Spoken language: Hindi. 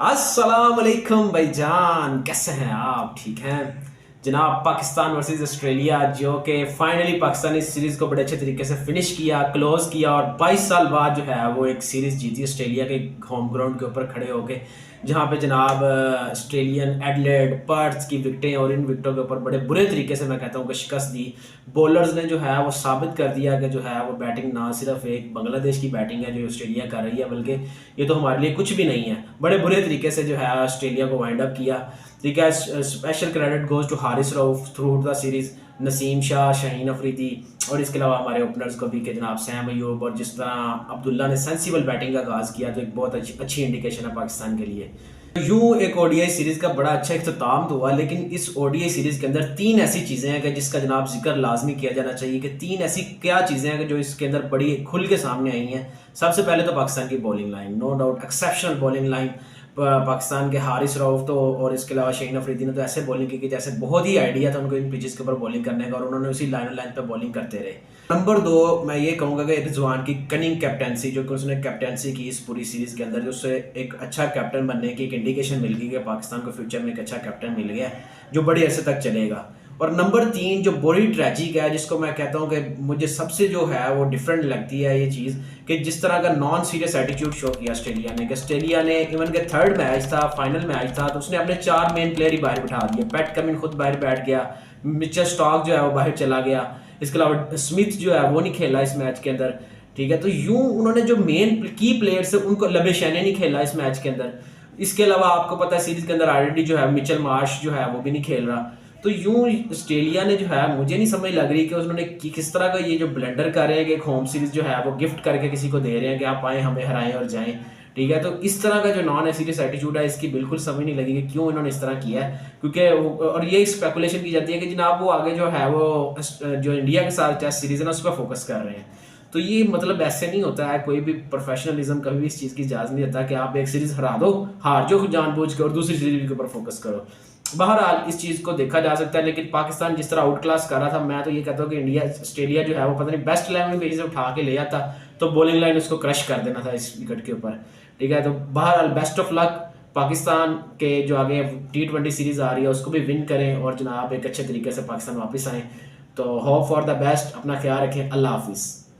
अस्सलाम वालेकुम भाईजान, कैसे हैं आप? ठीक हैं जनाब। पाकिस्तान वर्सेस ऑस्ट्रेलिया जो कि फाइनली पाकिस्तान ने इस सीरीज़ को बड़े अच्छे तरीके से फिनिश किया, क्लोज किया और 22 साल बाद जो है वो एक सीरीज़ जीती ऑस्ट्रेलिया के होम ग्राउंड के ऊपर खड़े होके, जहाँ पे जनाब ऑस्ट्रेलियन एडलेड पर्थ की विकटें और इन विकटों के ऊपर बड़े बुरे तरीके से मैं कहता हूँ कि शिकस्त दी। बॉलर्स ने जो है वो साबित कर दिया कि जो है वो बैटिंग ना सिर्फ एक बांग्लादेश की बैटिंग है जो ऑस्ट्रेलिया कर रही है, बल्कि ये तो हमारे लिए कुछ भी नहीं है। बड़े बुरे तरीके से जो है ऑस्ट्रेलिया को वाइंड अप किया। ठीक है, special credit goes to Haris Rauf through the series, Naseem Shah, Shaheen Afridi और इसके अलावा हमारे ओपनर्स को भी कि जनाब सैम अयूब और जिस तरह अब्दुल्ला ने सेंसिबल बैटिंग का आगाज़ किया तो एक बहुत अच्छी इंडिकेशन है पाकिस्तान के लिए। यूं एक ओडीआई सीरीज का बड़ा अच्छा इख्तिताम तो हुआ, लेकिन इस ओडीआई सीरीज के अंदर तीन ऐसी चीज़ें हैं कि जिसका जनाब जिक्र लाजमी किया जाना चाहिए कि तीन ऐसी क्या चीज़ें हैं कि जो इसके अंदर बड़ी खुल के सामने आई हैं। सबसे पहले तो पाकिस्तान की bowling line, no doubt exceptional bowling line. Pakistan के हारिस रऊफ तो और इसके अलावा शाहीन अफरीदी ने तो ऐसे बॉलिंग की कि जैसे बहुत ही आइडिया था उनको इन पिचेस के ऊपर बॉलिंग करने का और उन्होंने उसी लाइन पे बॉलिंग करते रहे। नंबर 2 मैं ये कहूँगा कि रिजवान की कनिंग कैप्टनसी, जो कि उसने कैप्टनसी की इस पूरी सीरीज के अंदर, जो उससे एक अच्छा कैप्टन बनने की एक इंडिकेशन मिल गई कि पाकिस्तान को फ्यूचर में एक अच्छा कैप्टन मिल गया जो बड़े अरसे तक चलेगा। और नंबर 3 जो बड़ी ट्रेजिक है, जिसको मैं कहता हूँ कि मुझे सबसे जो है वो डिफरेंट लगती है ये चीज़, कि जिस तरह का नॉन सीरियस एटीट्यूड शो किया ऑस्ट्रेलिया ने, कि ऑस्ट्रेलिया ने इवन के थर्ड मैच था, फाइनल मैच था, तो उसने अपने 4 मेन प्लेयर ही बाहर बिठा दिए। पैट कमिंस खुद बाहर बैठ गया, मिचेल स्टॉक जो है वो बाहर चला गया, इसके अलावा स्मिथ जो है वो नहीं खेला इस मैच के अंदर। ठीक है, तो यूं उन्होंने जो मेन की प्लेयर्स है उनको, लबेशैने नहीं खेला इस मैच के अंदर। इसके अलावा आपको पता है सीरीज के अंदर ऑलरेडी जो है मिचेल मार्श जो है वो भी नहीं खेल रहा। तो यूं ऑस्ट्रेलिया ने जो है, मुझे नहीं समझ लग रही कि उन्होंने किस तरह का ये जो ब्लेंडर कर रहे हैं कि एक होम सीरीज जो है वो गिफ्ट करके किसी को दे रहे हैं कि आप आए हमें हराएं और जाएं। ठीक है, तो इस तरह का जो नॉन सीरियस एटीट्यूड है इसकी बिल्कुल समझ नहीं लगी कि क्यों इन्होंने इस तरह किया है। क्योंकि और ये स्पेकुलेशन की जाती है कि जनाब वो आगे जो है वो जो इंडिया के साथ टेस्ट सीरीज है ना उस पर फोकस कर रहे हैं। तो ये मतलब ऐसे नहीं होता है, कोई भी प्रोफेशनलिज्म कभी भी इस चीज़ की इजाज़त नहीं देता कि आप एक सीरीज हरा दो, हार जो जानबूझ के और दूसरी सीरीज के ऊपर फोकस करो। बहरहाल इस चीज़ को देखा जा सकता है, लेकिन पाकिस्तान जिस तरह आउट क्लास कर रहा था, मैं तो ये कहता हूँ कि इंडिया ऑस्ट्रेलिया जो है वो पता नहीं बेस्ट 11 कहीं से उठा के ले आता तो बॉलिंग लाइन उसको क्रश कर देना था इस विकेट के ऊपर। ठीक है, तो बहरहाल बेस्ट ऑफ लक। पाकिस्तान के जो आगे T20 सीरीज आ रही है उसको भी विन करें और जनाब एक अच्छे तरीके से पाकिस्तान वापस आएँ। तो होप फॉर द बेस्ट, अपना ख्याल रखें, अल्लाह हाफिज़।